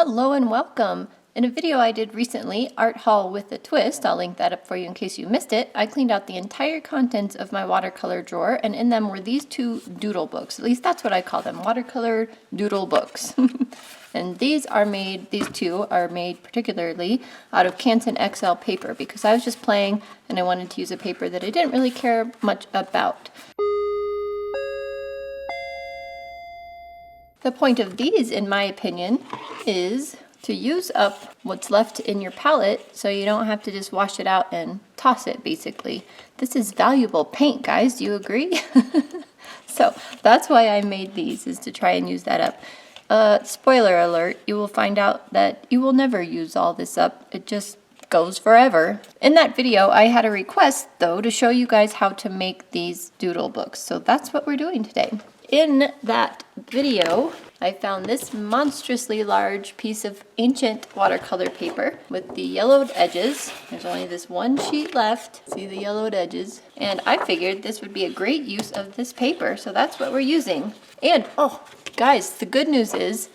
Hello and welcome! In a video I did recently, Art Haul with a Twist, I'll link that up for you in case you missed it, I cleaned out the entire contents of my watercolor drawer, and in them were these two doodle books. At least that's what I call them, watercolor doodle books. And these two are made particularly out of Canson XL paper because I was just playing and I wanted to use a paper that I didn't really care much about. The point of these, in my opinion, is to use up what's left in your palette so you don't have to just wash it out and toss it, basically. This is valuable paint, guys. Do you agree? So that's why I made these, is to try and use that up. Spoiler alert, you will find out that you will never use all this up. It just goes forever. In that video, I had a request, though, to show you guys how to make these doodle books. So that's what we're doing today. In that video, I found this monstrously large piece of ancient watercolor paper with the yellowed edges. There's only this one sheet left. See the yellowed edges? And I figured this would be a great use of this paper, so that's what we're using. And, oh, guys, the good news is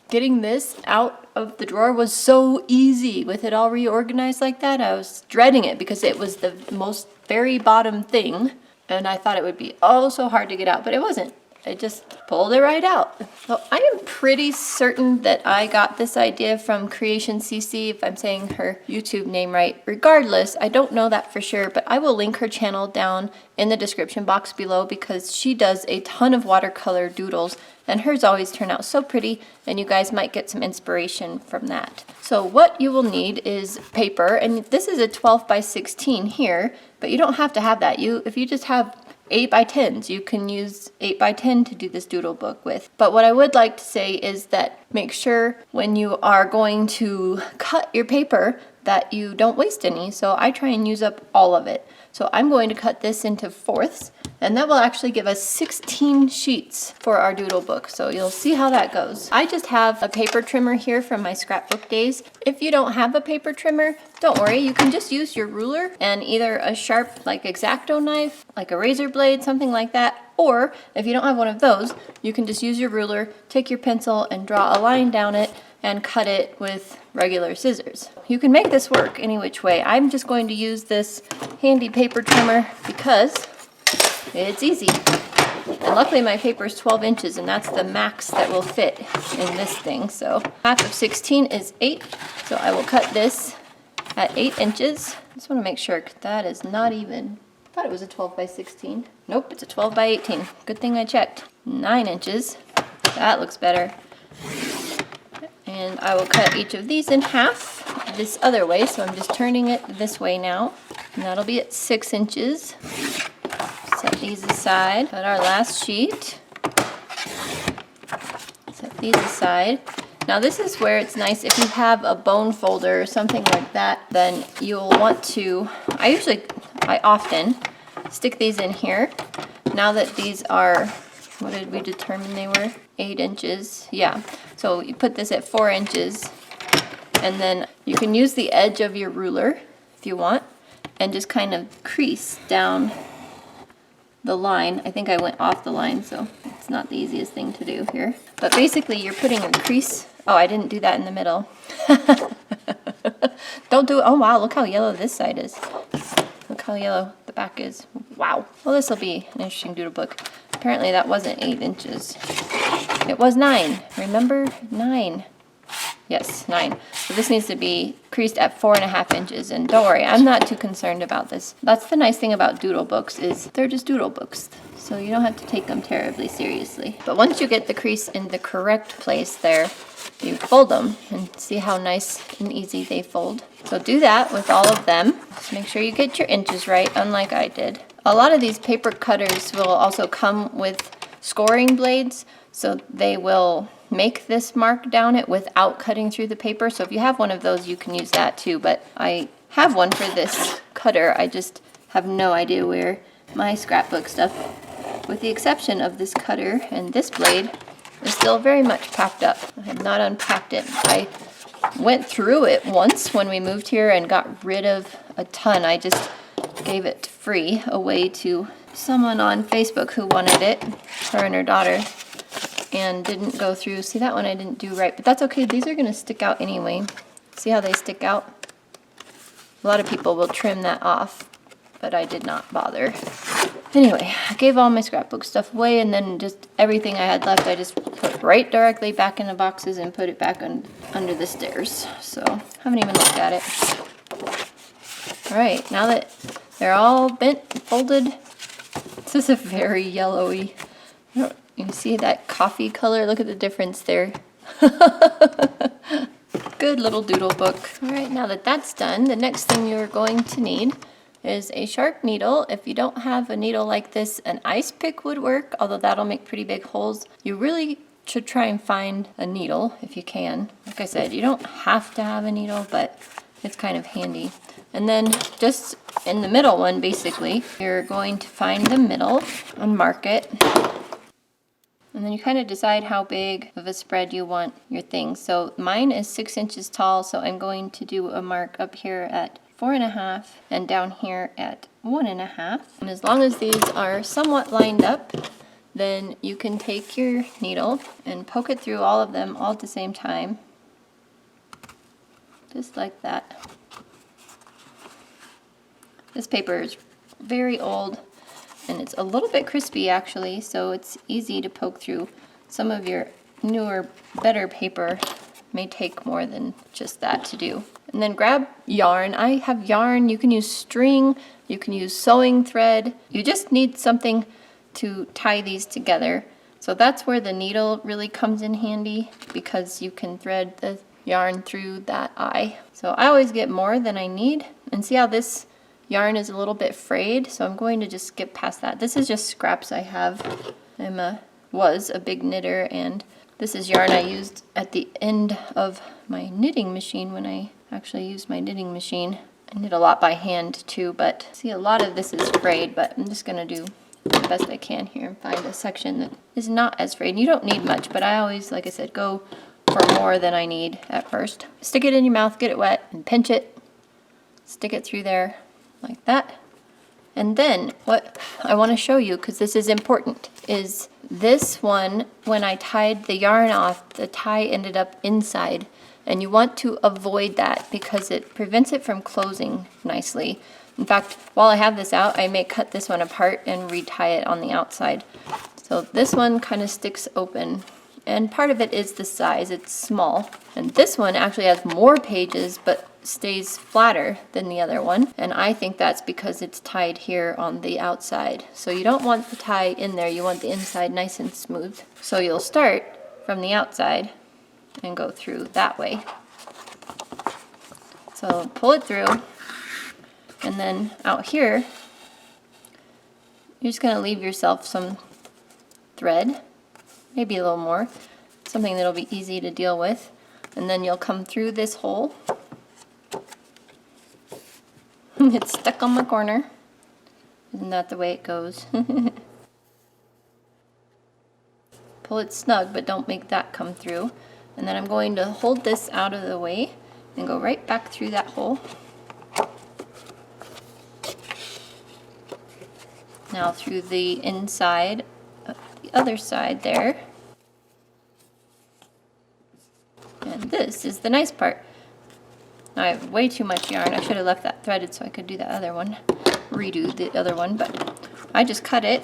getting this out of the drawer was so easy. With it all reorganized like that, I was dreading it because it was the most very bottom thing, and I thought it would be oh so hard to get out, but it wasn't. I just pulled it right out. So I am pretty certain that I got this idea from Creation CC, if I'm saying her YouTube name right. Regardless, I don't know that for sure, but I will link her channel down in the description box below because she does a ton of watercolor doodles and hers always turn out so pretty, and you guys might get some inspiration from that. So what you will need is paper, and this is a 12 by 16 here, but you don't have to have that. If you just have 8 by 10s, you can use 8 by 10 to do this doodle book with. But what I would like to say is that make sure when you are going to cut your paper that you don't waste any. So I try and use up all of it. So I'm going to cut this into fourths, and that will actually give us 16 sheets for our doodle book. So you'll see how that goes. I just have a paper trimmer here from my scrapbook days. If you don't have a paper trimmer, don't worry, you can just use your ruler and either a sharp like X-Acto knife, like a razor blade, something like that. Or if you don't have one of those, you can just use your ruler, take your pencil and draw a line down it and cut it with regular scissors. You can make this work any which way. I'm just going to use this handy paper trimmer because it's easy. And luckily my paper is 12 inches and that's the max that will fit in this thing. So half of 16 is 8. So I will cut this at 8 inches. Just want to make sure that is not even. I thought it was a 12 by 16. Nope, it's a 12 by 18. Good thing I checked. 9 inches. That looks better. And I will cut each of these in half this other way, so I'm just turning it this way now. And that'll be at 6 inches. Set these aside. Cut our last sheet. Set these aside. Now this is where it's nice if you have a bone folder or something like that, then you'll want to, I often stick these in here. Now that these are, what did we determine they were? 8 inches, yeah. So you put this at 4 inches, and then you can use the edge of your ruler if you want, and just kind of crease down the line. I think I went off the line, so it's not the easiest thing to do here. But basically you're putting a crease. Oh, I didn't do that in the middle. Don't do it. Oh wow, look how yellow this side is. Look how yellow the back is. Wow. Well, this will be an interesting doodle book. Apparently that wasn't 8 inches. It was 9. Remember? 9. Yes, 9. So this needs to be creased at 4.5 inches. And don't worry, I'm not too concerned about this. That's the nice thing about doodle books is they're just doodle books. So you don't have to take them terribly seriously. But once you get the crease in the correct place there, you fold them and see how nice and easy they fold. So do that with all of them. Just make sure you get your inches right, unlike I did. A lot of these paper cutters will also come with scoring blades, so they will make this mark down it without cutting through the paper. So if you have one of those, you can use that too. But I have one for this cutter. I just have no idea where my scrapbook stuff, with the exception of this cutter and this blade, is still very much packed up. I have not unpacked it. I went through it once when we moved here and got rid of a ton. I just gave it free away to someone on Facebook who wanted it, her and her daughter. and didn't go through. See, that one I didn't do right, but that's okay. These are gonna stick out anyway. See how they stick out? A lot of people will trim that off, but I did not bother. Anyway, I gave all my scrapbook stuff away, and then just everything I had left, I just put right directly back in the boxes and put it back under the stairs. So, haven't even looked at it. All right, now that they're all bent, folded, this is a very yellowy, you see that coffee color? Look at the difference there. Good little doodle book. All right, now that that's done, the next thing you're going to need is a sharp needle. If you don't have a needle like this, an ice pick would work, although that'll make pretty big holes. You really should try and find a needle if you can. Like I said, you don't have to have a needle, but it's kind of handy. And then just in the middle one, basically, you're going to find the middle and mark it. And then you kind of decide how big of a spread you want your thing. So mine is 6 inches tall, so I'm going to do a mark up here at 4.5 and down here at 1.5. And as long as these are somewhat lined up, then you can take your needle and poke it through all of them all at the same time. Just like that. This paper is very old, and it's a little bit crispy actually, so it's easy to poke through. Some of your newer, better paper may take more than just that to do. And then grab yarn. I have yarn. You can use string, you can use sewing thread. You just need something to tie these together. So that's where the needle really comes in handy, because you can thread the yarn through that eye. So I always get more than I need. And see how this yarn is a little bit frayed, so I'm going to just skip past that. This is just scraps I have. Was a big knitter, and this is yarn I used at the end of my knitting machine when I actually used my knitting machine. I knit a lot by hand too, but see, a lot of this is frayed, but I'm just gonna do the best I can here and find a section that is not as frayed. You don't need much, but I always, like I said, go for more than I need at first. Stick it in your mouth, get it wet, and pinch it. Stick it through there like that. And then what I want to show you, because this is important, is this one, when I tied the yarn off, the tie ended up inside. And you want to avoid that because it prevents it from closing nicely. In fact, while I have this out, I may cut this one apart and retie it on the outside. So this one kind of sticks open. And part of it is the size, it's small. And this one actually has more pages, but stays flatter than the other one. And I think that's because it's tied here on the outside. So you don't want the tie in there, you want the inside nice and smooth. So you'll start from the outside and go through that way. So pull it through, and then out here, you're just gonna leave yourself some thread, maybe a little more, something that'll be easy to deal with. And then you'll come through this hole. It's stuck on my corner. Isn't that the way it goes? Pull it snug, but don't make that come through. And then I'm going to hold this out of the way and go right back through that hole. Now through the inside of the other side there. And this is the nice part. I have way too much yarn. I should have left that threaded so I could do that other one, redo the other one, but I just cut it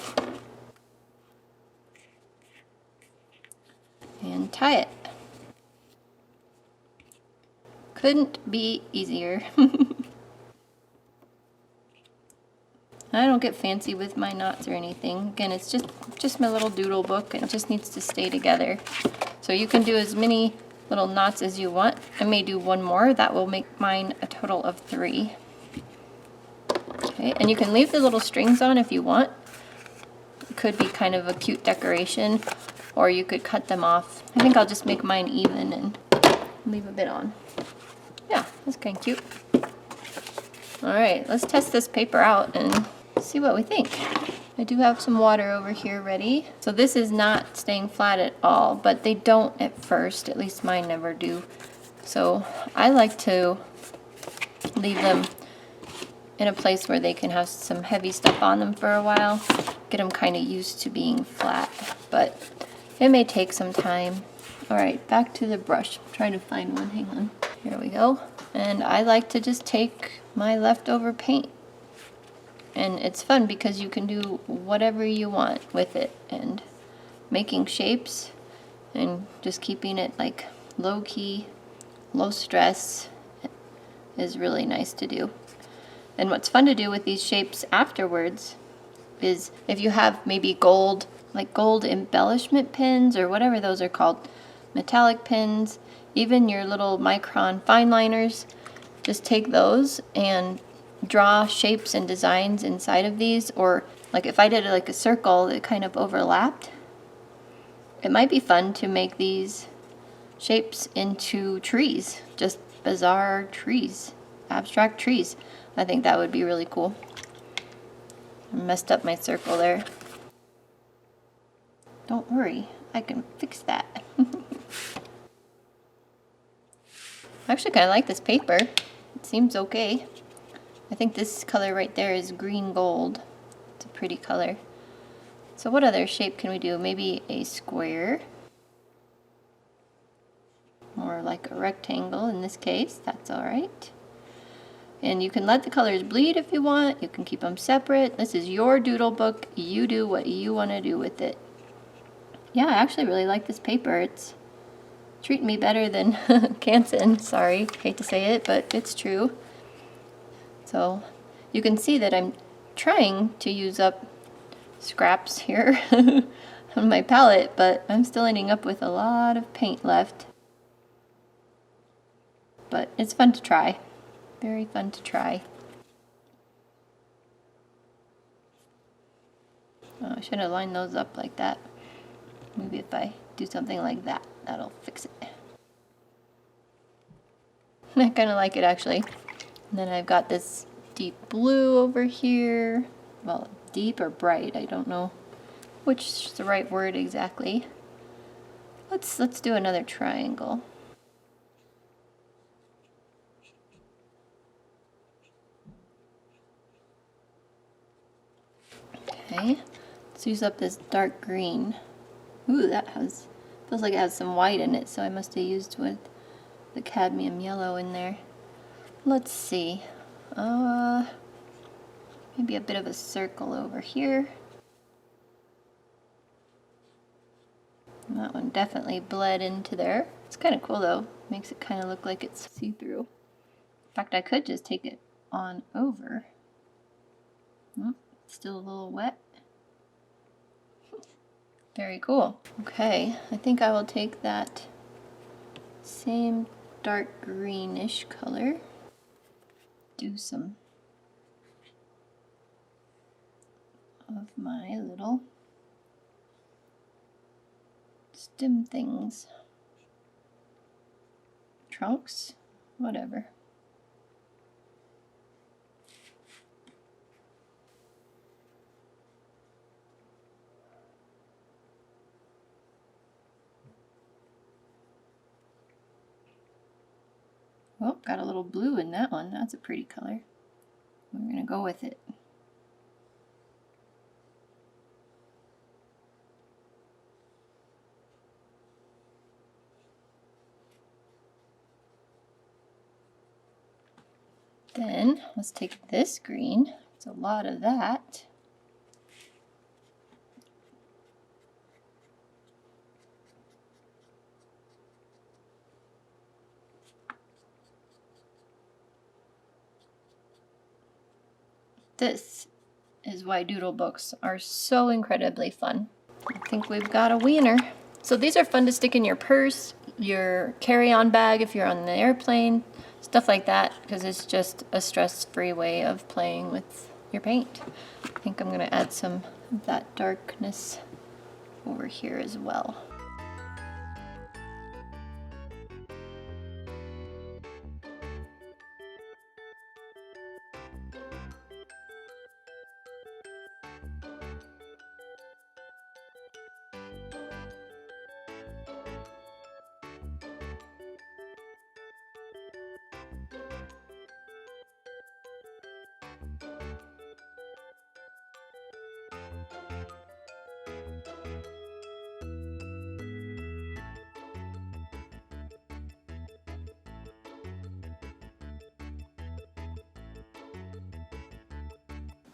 and tie it. Couldn't be easier. I don't get fancy with my knots or anything. Again, it's just my little doodle book, and it just needs to stay together. So you can do as many little knots as you want. I may do one more. That will make mine a total of 3. Okay, and you can leave the little strings on if you want. It could be kind of a cute decoration, or you could cut them off. I think I'll just make mine even and leave a bit on. Yeah, that's kind of cute. All right, let's test this paper out and see what we think. I do have some water over here ready. So this is not staying flat at all, but they don't at first, at least mine never do. So I like to leave them in a place where they can have some heavy stuff on them for a while, get them kind of used to being flat. But It may take some time. All right, back to the brush. I'm trying to find one, hang on. Here we go. And I like to just take my leftover paint. And it's fun because you can do whatever you want with it, and making shapes and just keeping it like low key, low stress is really nice to do. And what's fun to do with these shapes afterwards is if you have maybe gold, like gold embellishment pins or whatever those are called, metallic pins, even your little micron fine liners, just take those and draw shapes and designs inside of these. Or like if I did like a circle that kind of overlapped, it might be fun to make these shapes into trees, just bizarre trees, abstract trees. I think that would be really cool. I messed up my circle there. Don't worry, I can fix that. I actually kind of like this paper. It seems okay. I think this color right there is green gold. It's a pretty color. So what other shape can we do? Maybe a square. Or like a rectangle in this case. That's alright. And you can let the colors bleed if you want. You can keep them separate. This is your doodle book. You do what you want to do with it. Yeah, I actually really like this paper. It's treating me better than Canson. Sorry, hate to say it, but it's true. So you can see that I'm trying to use up scraps here on my palette, but I'm still ending up with a lot of paint left. But it's fun to try. Very fun to try. Oh, I should have lined those up like that. Maybe if I do something like that, that'll fix it. I kind of like it actually. And then I've got this deep blue over here. Well, deep or bright, I don't know which is the right word exactly. Let's do another triangle. Okay, let's use up this dark green. Ooh, that feels like it has some white in it, so I must have used with the cadmium yellow in there. Let's see. Maybe a bit of a circle over here. And that one definitely bled into there. It's kind of cool though. Makes it kind of look like it's see-through. In fact, I could just take it on over. Oh, still a little wet. Very cool. Okay, I think I will take that same dark greenish color. Do some of my little stem things. Trunks, whatever. Oh, got a little blue in that one. That's a pretty color. We're gonna go with it. Then let's take this green. It's a lot of that. This is why doodle books are so incredibly fun. I think we've got a winner. So these are fun to stick in your purse, your carry-on bag if you're on the airplane, stuff like that, because it's just a stress-free way of playing with your paint. I think I'm going to add some of that darkness over here as well.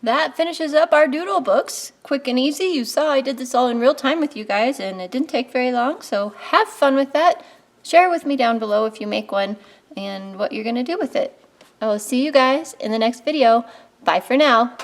that finishes up our doodle books. Quick and easy. You saw I did this all in real time with you guys, and it didn't take very long, so have fun with that. Share with me down below if you make one and what you're going to do with it. I will see you guys in the next video. Bye for now.